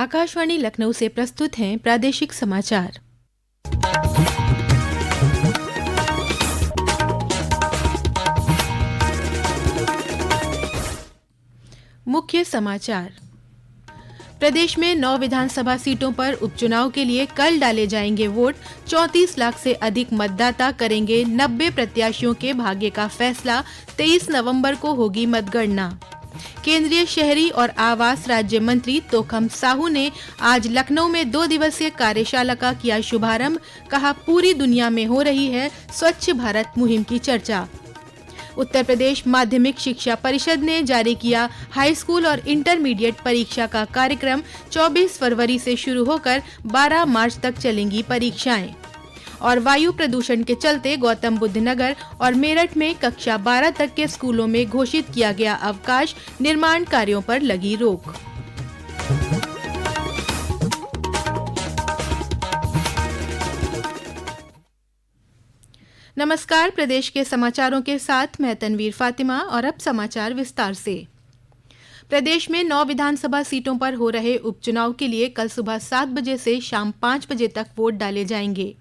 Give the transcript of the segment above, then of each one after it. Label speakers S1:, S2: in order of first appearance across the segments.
S1: आकाशवाणी लखनऊ से प्रस्तुत हैं प्रादेशिक समाचार। मुख्य समाचार। प्रदेश में 9 विधानसभा सीटों पर उपचुनाव के लिए कल डाले जाएंगे वोट। 34 लाख से अधिक मतदाता करेंगे 90 प्रत्याशियों के भाग्य का फैसला। 23 नवंबर को होगी मतगणना। केंद्रीय शहरी और आवास राज्य मंत्री तोखम साहू ने आज लखनऊ में 2 दिवसीय कार्यशाला का किया शुभारंभ। कहा, पूरी दुनिया में हो रही है स्वच्छ भारत मुहिम की चर्चा। उत्तर प्रदेश माध्यमिक शिक्षा परिषद ने जारी किया हाई स्कूल और इंटरमीडिएट परीक्षा का कार्यक्रम। 24 फरवरी से शुरू होकर 12 मार्च तक चलेंगी परीक्षाएं। और वायु प्रदूषण के चलते गौतम बुद्ध नगर और मेरठ में कक्षा 12 तक के स्कूलों में घोषित किया गया अवकाश। निर्माण कार्यों पर लगी रोक। नमस्कार, प्रदेश के समाचारों के साथ मैं तनवीर फातिमा और अब समाचार विस्तार से। प्रदेश में 9 विधानसभा सीटों पर हो रहे उपचुनाव के लिए कल सुबह 7 बजे से शाम 5 बजे तक वोट डाले जाएंगे।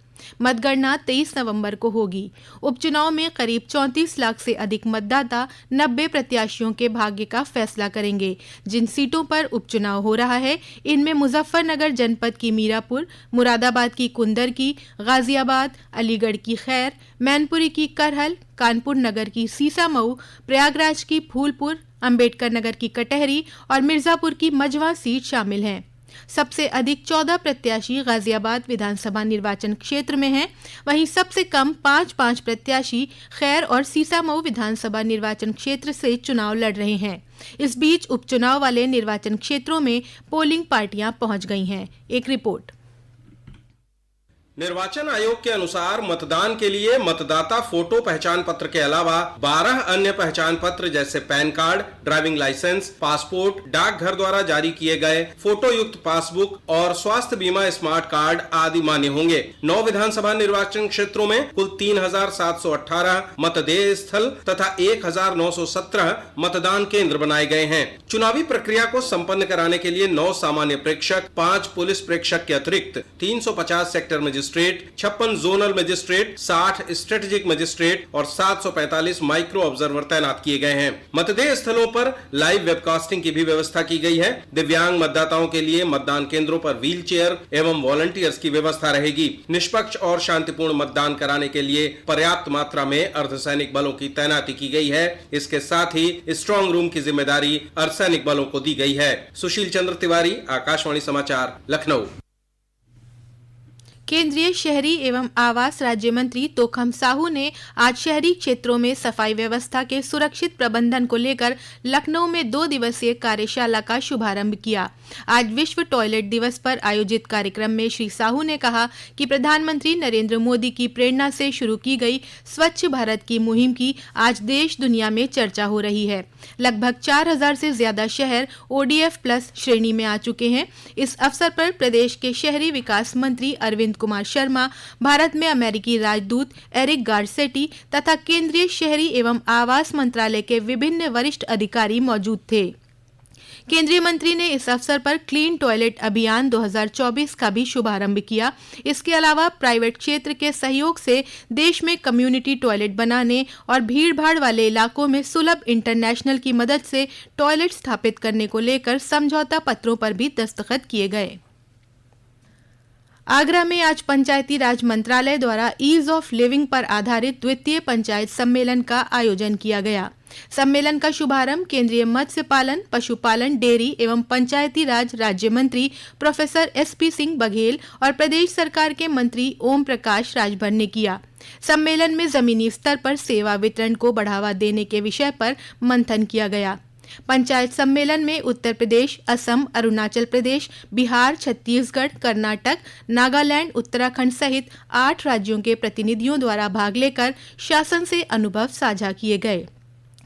S1: मतगणना 23 नवंबर को होगी। उपचुनाव में करीब 34 लाख से अधिक मतदाता 90 प्रत्याशियों के भाग्य का फैसला करेंगे। जिन सीटों पर उपचुनाव हो रहा है इनमें मुजफ्फरनगर जनपद की मीरापुर, मुरादाबाद की कुंदरकी, गाजियाबाद, अलीगढ़ की खैर, मैनपुरी की करहल, कानपुर नगर की सीसामऊ, प्रयागराज की फूलपुर, अंबेडकर नगर की कटहरी और मिर्जापुर की मझवा सीट शामिल हैं। सबसे अधिक 14 प्रत्याशी गाजियाबाद विधानसभा निर्वाचन क्षेत्र में हैं। वहीं सबसे कम 5 प्रत्याशी खैर और सीसामऊ विधानसभा निर्वाचन क्षेत्र से चुनाव लड़ रहे हैं। इस बीच उपचुनाव वाले निर्वाचन क्षेत्रों में पोलिंग पार्टियां पहुंच गई हैं। एक रिपोर्ट।
S2: निर्वाचन आयोग के अनुसार मतदान के लिए मतदाता फोटो पहचान पत्र के अलावा 12 अन्य पहचान पत्र जैसे PAN card, driving licence, passport, डाकघर द्वारा जारी किए गए फोटो युक्त पासबुक और स्वास्थ्य बीमा स्मार्ट कार्ड आदि मान्य होंगे। 9 विधानसभा निर्वाचन क्षेत्रों में कुल 3718 मतदेय स्थल तथा 1917 मतदान केंद्र बनाए गए हैं। चुनावी प्रक्रिया को संपन्न कराने के लिए 9 सामान्य प्रेक्षक, 5 पुलिस प्रेक्षक के अतिरिक्त 350 sector magistrate, 56 zonal magistrate, 60 strategic magistrate और 745 माइक्रो ऑब्जर्वर तैनात किए गए हैं। मतदेय स्थलों पर लाइव वेबकास्टिंग की भी व्यवस्था की गई है। दिव्यांग मतदाताओं के लिए मतदान केंद्रों पर व्हील चेयर एवं वॉलंटियर्स की व्यवस्था रहेगी। निष्पक्ष और शांतिपूर्ण मतदान कराने के लिए पर्याप्त मात्रा में अर्धसैनिक बलों की तैनाती की गई है। इसके साथ ही स्ट्रांग रूम की जिम्मेदारी अर्धसैनिक बलों को दी गई है। सुशील चंद्र तिवारी, आकाशवाणी समाचार, लखनऊ।
S1: केंद्रीय शहरी एवं आवास राज्य मंत्री तोखम साहू ने आज शहरी क्षेत्रों में सफाई व्यवस्था के सुरक्षित प्रबंधन को लेकर लखनऊ में 2 दिवसीय कार्यशाला का शुभारंभ किया। आज विश्व टॉयलेट दिवस पर आयोजित कार्यक्रम में श्री साहू ने कहा कि प्रधानमंत्री नरेंद्र मोदी की प्रेरणा से शुरू की गई स्वच्छ भारत की मुहिम की आज देश दुनिया में चर्चा हो रही है। लगभग 4000 से ज्यादा शहर ODF प्लस श्रेणी में आ चुके हैं। इस अवसर पर प्रदेश के शहरी विकास मंत्री अरविंद कुमार शर्मा, भारत में अमेरिकी राजदूत एरिक गारसेटी तथा केंद्रीय शहरी एवं आवास मंत्रालय के विभिन्न वरिष्ठ अधिकारी मौजूद थे। केंद्रीय मंत्री ने इस अवसर पर क्लीन टॉयलेट अभियान 2024 का भी शुभारंभ किया। इसके अलावा प्राइवेट क्षेत्र के सहयोग से देश में कम्युनिटी टॉयलेट बनाने और भीड़भाड़ वाले इलाकों में सुलभ इंटरनेशनल की मदद से टॉयलेट स्थापित करने को लेकर समझौता पत्रों पर भी दस्तखत किए गए। आगरा में आज पंचायती राज मंत्रालय द्वारा ईज ऑफ लिविंग पर आधारित द्वितीय पंचायत सम्मेलन का आयोजन किया गया। सम्मेलन का शुभारंभ केंद्रीय मत्स्य पालन, पशुपालन, डेयरी एवं पंचायती राज राज्य मंत्री प्रोफेसर SP सिंह बघेल और प्रदेश सरकार के मंत्री ओम प्रकाश राजभर ने किया। सम्मेलन में जमीनी स्तर पर सेवा वितरण को बढ़ावा देने के विषय पर मंथन किया गया। पंचायत सम्मेलन में उत्तर प्रदेश, असम, अरुणाचल प्रदेश, बिहार, छत्तीसगढ़, कर्नाटक, नागालैंड, उत्तराखंड सहित 8 राज्यों के प्रतिनिधियों द्वारा भाग लेकर शासन से अनुभव साझा किए गए।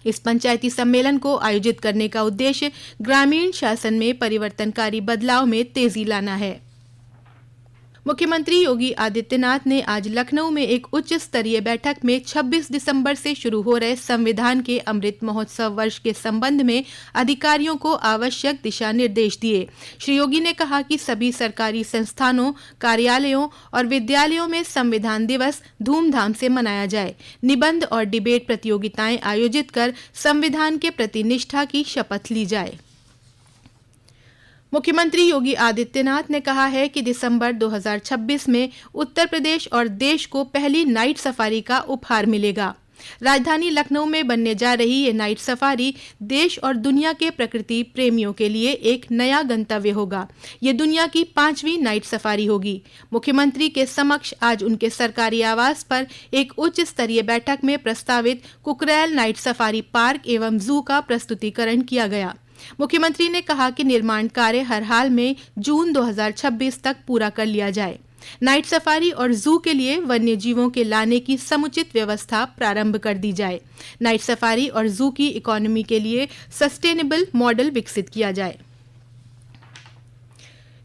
S1: इस पंचायती सम्मेलन को आयोजित करने का उद्देश्य ग्रामीण शासन में परिवर्तनकारी बदलाव में तेजी लाना है। मुख्यमंत्री योगी आदित्यनाथ ने आज लखनऊ में एक उच्च स्तरीय बैठक में 26 दिसंबर से शुरू हो रहे संविधान के अमृत महोत्सव वर्ष के संबंध में अधिकारियों को आवश्यक दिशा निर्देश दिए। श्री योगी ने कहा कि सभी सरकारी संस्थानों, कार्यालयों और विद्यालयों में संविधान दिवस धूमधाम से मनाया जाए। निबंध और डिबेट प्रतियोगिताएं आयोजित कर संविधान के प्रति निष्ठा की शपथ ली जाए। मुख्यमंत्री योगी आदित्यनाथ ने कहा है कि दिसंबर 2026 में उत्तर प्रदेश और देश को पहली नाइट सफारी का उपहार मिलेगा। राजधानी लखनऊ में बनने जा रही ये नाइट सफारी देश और दुनिया के प्रकृति प्रेमियों के लिए एक नया गंतव्य होगा। ये दुनिया की 5वीं नाइट सफारी होगी। मुख्यमंत्री के समक्ष आज उनके सरकारी आवास पर एक उच्च स्तरीय बैठक में प्रस्तावित कुकरेल नाइट सफारी पार्क एवं जू का प्रस्तुतिकरण किया गया। मुख्यमंत्री ने कहा कि निर्माण कार्य हर हाल में जून 2026 तक पूरा कर लिया जाए। नाइट सफारी और जू के लिए वन्य जीवों के लाने की समुचित व्यवस्था प्रारंभ कर दी जाए। नाइट सफारी और जू की इकोनॉमी के लिए सस्टेनेबल मॉडल विकसित किया जाए।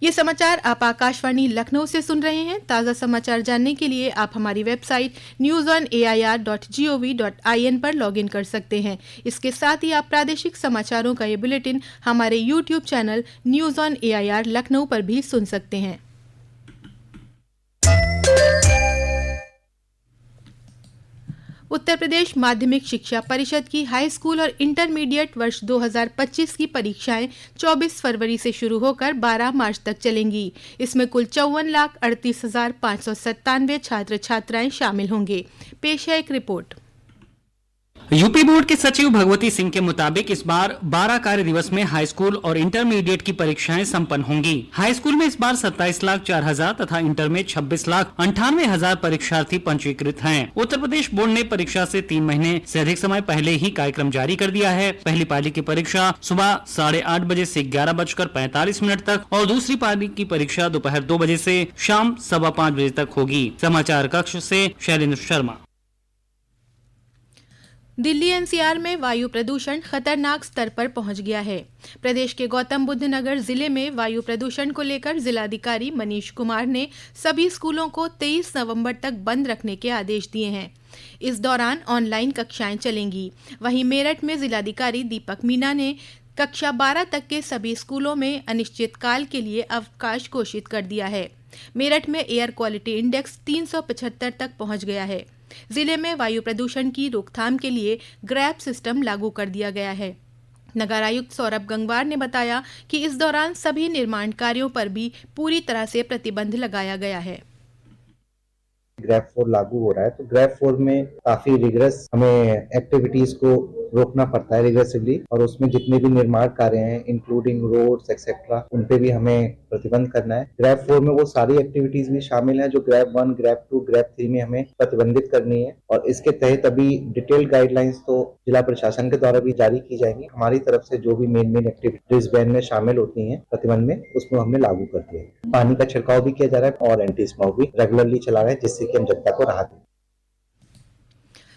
S1: ये समाचार आप आकाशवाणी लखनऊ से सुन रहे हैं। ताज़ा समाचार जानने के लिए आप हमारी वेबसाइट news.air.gov.in पर लॉगिन कर सकते हैं। इसके साथ ही आप प्रादेशिक समाचारों का ये बुलेटिन हमारे YouTube channel news on AIR Lucknow पर भी सुन सकते हैं। उत्तर प्रदेश माध्यमिक शिक्षा परिषद की हाई स्कूल और इंटरमीडिएट वर्ष 2025 की परीक्षाएं 24 फरवरी से शुरू होकर 12 मार्च तक चलेंगी। इसमें कुल 54,38,597 छात्र छात्राएं शामिल होंगे। पेश है एक रिपोर्ट।
S3: यूपी बोर्ड के सचिव भगवती सिंह के मुताबिक इस बार 12 कार्य दिवस में हाई स्कूल और इंटरमीडिएट की परीक्षाएं संपन्न होंगी। हाई स्कूल में इस बार 27,04,000 तथा इंटर में 26,98,000 परीक्षार्थी पंजीकृत हैं। उत्तर प्रदेश बोर्ड ने परीक्षा से 3 महीने से अधिक समय पहले ही कार्यक्रम जारी कर दिया है। पहली पाली की परीक्षा सुबह 8:30 बजे से 11:45 तक और दूसरी पाली की परीक्षा दोपहर 2 बजे से शाम 5:15 बजे तक होगी। समाचार कक्ष से शैलेंद्र शर्मा।
S1: दिल्ली NCR में वायु प्रदूषण खतरनाक स्तर पर पहुंच गया है। प्रदेश के गौतम बुद्ध नगर जिले में वायु प्रदूषण को लेकर जिलाधिकारी मनीष कुमार ने सभी स्कूलों को 23 नवंबर तक बंद रखने के आदेश दिए हैं। इस दौरान ऑनलाइन कक्षाएं चलेंगी। वहीं मेरठ में जिलाधिकारी दीपक मीना ने कक्षा 12 तक के सभी स्कूलों में अनिश्चितकाल के लिए अवकाश घोषित कर दिया है। मेरठ में एयर क्वालिटी इंडेक्स 375 तक पहुंच गया है। जिले में वायु प्रदूषण की रोकथाम के लिए ग्रैब सिस्टम लागू कर दिया गया है। नगर आयुक्त सौरभ गंगवार ने बताया कि इस दौरान सभी निर्माण कार्यों पर भी पूरी तरह से प्रतिबंध लगाया गया है।
S4: ग्रैब 4 लागू हो रहा है तो ग्रैब 4 में काफी रिगरस हमें एक्टिविटीज को रोकना पड़ता है रिग्रेसिवली, और उसमें जितने भी निर्माण कार्य हैं इंक्लूडिंग रोड्स एक्सेट्रा उन पे भी हमें प्रतिबंध करना है। ग्रैब 4 में वो सारी एक्टिविटीज भी शामिल हैं जो ग्रैब 1, ग्रैब 2, ग्रैब 3 में हमें प्रतिबंधित करनी है, और इसके तहत अभी डिटेल्ड गाइडलाइंस तो जिला प्रशासन के द्वारा भी जारी की जाएंगी। हमारी तरफ से जो भी मेन एक्टिविटीज बैन में शामिल होती हैं प्रतिबंध में, उसमें हमने लागू कर दिया है। पानी का छिड़काव भी किया जा रहा है और एंटी स्मोक भी रेगुलरली चला रहा है, जिससे कि हम जनता को राहत दें।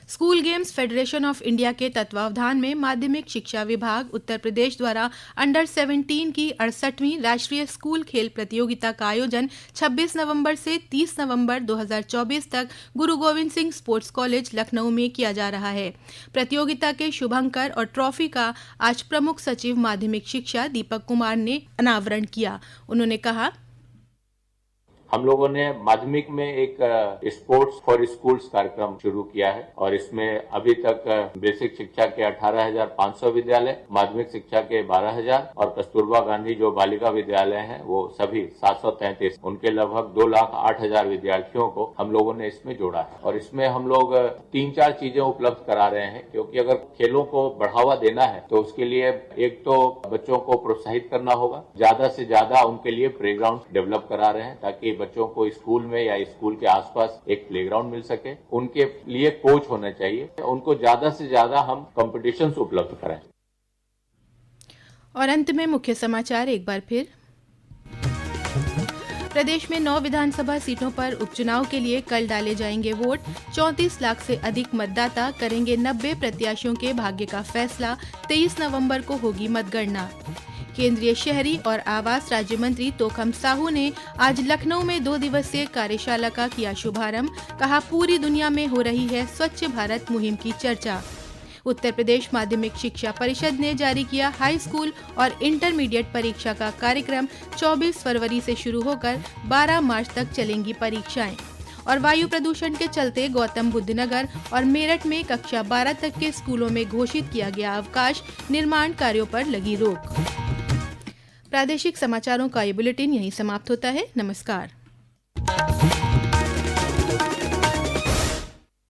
S1: School games federation of India के तत्वावधान में माध्यमिक शिक्षा विभाग उत्तर प्रदेश द्वारा अंडर 17 की 68वीं राष्ट्रीय स्कूल खेल प्रतियोगिता का आयोजन 26 नवंबर से 30 नवंबर 2024 तक गुरु गोविंद सिंह स्पोर्ट्स कॉलेज लखनऊ में किया जा रहा है। प्रतियोगिता के शुभंकर और ट्रॉफी का आज प्रमुख सचिव माध्यमिक शिक्षा दीपक कुमार ने अनावरण किया। उन्होंने कहा,
S5: हम लोगों ने माध्यमिक में एक स्पोर्ट्स फॉर स्कूल्स कार्यक्रम शुरू किया है और इसमें अभी तक बेसिक शिक्षा के 18,500 विद्यालय, माध्यमिक शिक्षा के 12,000 और कस्तूरबा गांधी जो बालिका विद्यालय हैं वो सभी 733, उनके लगभग 2,08,000 विद्यार्थियों को हम लोगों ने इसमें जोड़ा है। और इसमें हम लोग 3-4 चीजें उपलब्ध करा रहे हैं, क्योंकि अगर खेलों को बढ़ावा देना है तो उसके लिए एक तो बच्चों को प्रोत्साहित करना होगा, ज्यादा से ज्यादा उनके लिए प्लेग्राउंड डेवलप करा रहे हैं ताकि बच्चों को स्कूल में या स्कूल के आसपास एक प्लेग्राउंड मिल सके। उनके लिए कोच होना चाहिए, उनको ज्यादा से ज्यादा हम कॉम्पिटिशन्स उपलब्ध कराएं।
S1: और अंत में मुख्य समाचार एक बार फिर। प्रदेश में 9 विधानसभा सीटों पर उपचुनाव के लिए कल डाले जाएंगे वोट। 34 लाख से अधिक मतदाता करेंगे 90 प्रत्याशियों के भाग्य का फैसला। 23 नवंबर को होगी मतगणना। केंद्रीय शहरी और आवास राज्य मंत्री तोखम साहू ने आज लखनऊ में 2 दिवसीय कार्यशाला का किया शुभारंभ। कहा, पूरी दुनिया में हो रही है स्वच्छ भारत मुहिम की चर्चा। उत्तर प्रदेश माध्यमिक शिक्षा परिषद ने जारी किया हाई स्कूल और इंटरमीडिएट परीक्षा का कार्यक्रम। 24 फरवरी से शुरू होकर 12 मार्च तक चलेंगी परीक्षाएं। और वायु प्रदूषण के चलते गौतम बुद्ध नगर और मेरठ में कक्षा 12 तक के स्कूलों में घोषित किया गया अवकाश। निर्माण कार्यों पर लगी रोक। प्रादेशिक समाचारों का ये बुलेटिन यहीं समाप्त होता है। नमस्कार।